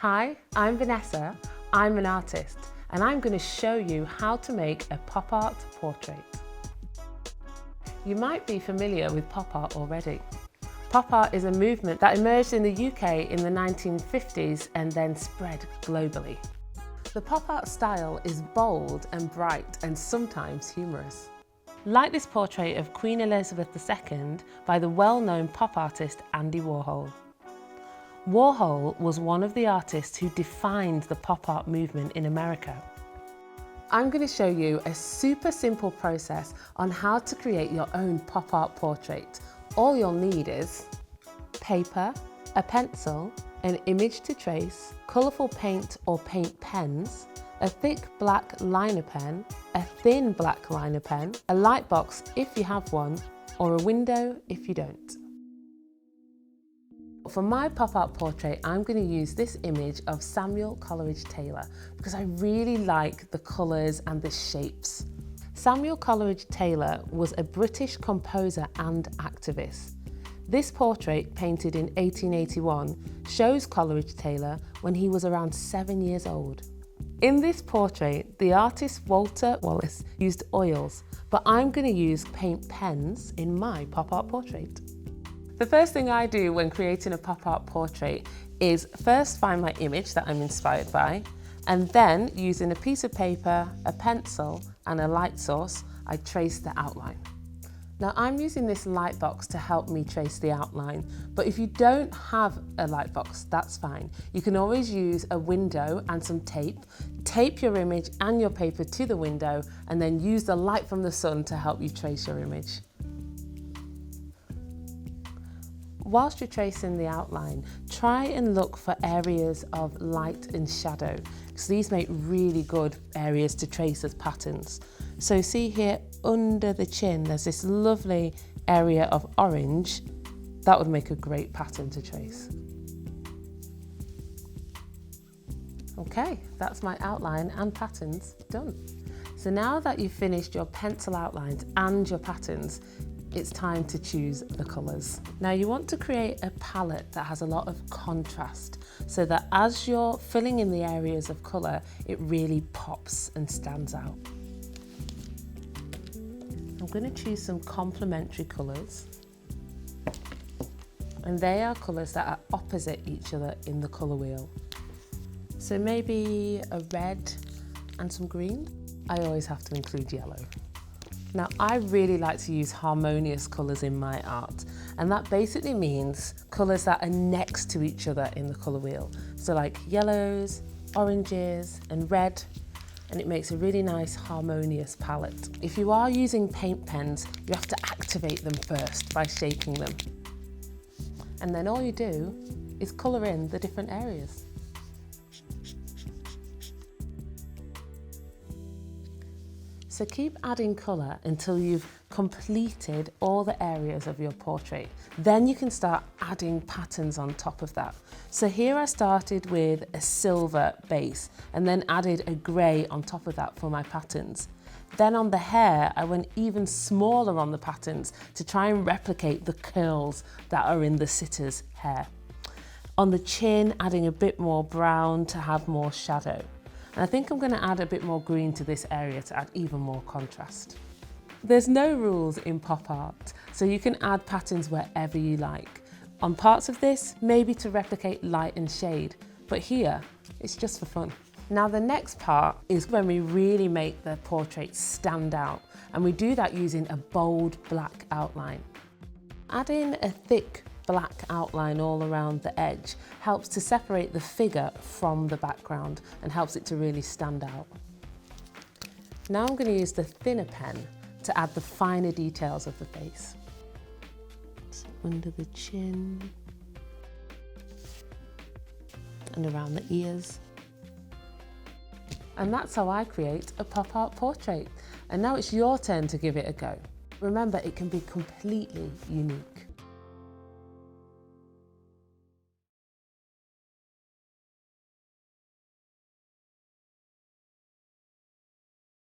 Hi, I'm Vanessa. I'm an artist, and I'm going to show you how to make a pop art portrait. You might be familiar with pop art already. Pop art is a movement that emerged in the UK in the 1950s and then spread globally. The pop art style is bold and bright and sometimes humorous. Like this portrait of Queen Elizabeth II by the well-known pop artist Andy Warhol. Warhol was one of the artists who defined the pop art movement in America. I'm going to show you a super simple process on how to create your own pop art portrait. All you'll need is paper, a pencil, an image to trace, colourful paint or paint pens, a thick black liner pen, a thin black liner pen, a light box if you have one, or a window if you don't. For my pop art portrait, I'm going to use this image of Samuel Coleridge Taylor because I really like the colours and the shapes. Samuel Coleridge Taylor was a British composer and activist. This portrait, painted in 1881, shows Coleridge Taylor when he was around 7 years old. In this portrait, the artist Walter Wallace used oils, but I'm going to use paint pens in my pop art portrait. The first thing I do when creating a pop art portrait is first find my image that I'm inspired by, and then using a piece of paper, a pencil and a light source, I trace the outline. Now I'm using this light box to help me trace the outline, but if you don't have a light box, that's fine. You can always use a window and some tape. Tape your image and your paper to the window and then use the light from the sun to help you trace your image. Whilst you're tracing the outline, try and look for areas of light and shadow, because these make really good areas to trace as patterns. So see here under the chin, there's this lovely area of orange. That would make a great pattern to trace. Okay, that's my outline and patterns done. So now that you've finished your pencil outlines and your patterns, it's time to choose the colours. Now you want to create a palette that has a lot of contrast so that as you're filling in the areas of colour, it really pops and stands out. I'm going to choose some complementary colours, and they are colours that are opposite each other in the colour wheel. So maybe a red and some green. I always have to include yellow. Now, I really like to use harmonious colours in my art, and that basically means colours that are next to each other in the colour wheel. So like yellows, oranges and red, and it makes a really nice harmonious palette. If you are using paint pens, you have to activate them first by shaking them. And then all you do is colour in the different areas. So keep adding colour until you've completed all the areas of your portrait. Then you can start adding patterns on top of that. So here I started with a silver base and then added a grey on top of that for my patterns. Then on the hair, I went even smaller on the patterns to try and replicate the curls that are in the sitter's hair. On the chin, adding a bit more brown to have more shadow. And I think I'm going to add a bit more green to this area to add even more contrast. There's no rules in pop art, so you can add patterns wherever you like. On parts of this, maybe to replicate light and shade, but here, it's just for fun. Now the next part is when we really make the portrait stand out, and we do that using a bold black outline. Adding a thick black outline all around the edge helps to separate the figure from the background and helps it to really stand out. Now I'm going to use the thinner pen to add the finer details of the face. So under the chin and around the ears. And that's how I create a pop art portrait. And now it's your turn to give it a go. Remember, it can be completely unique.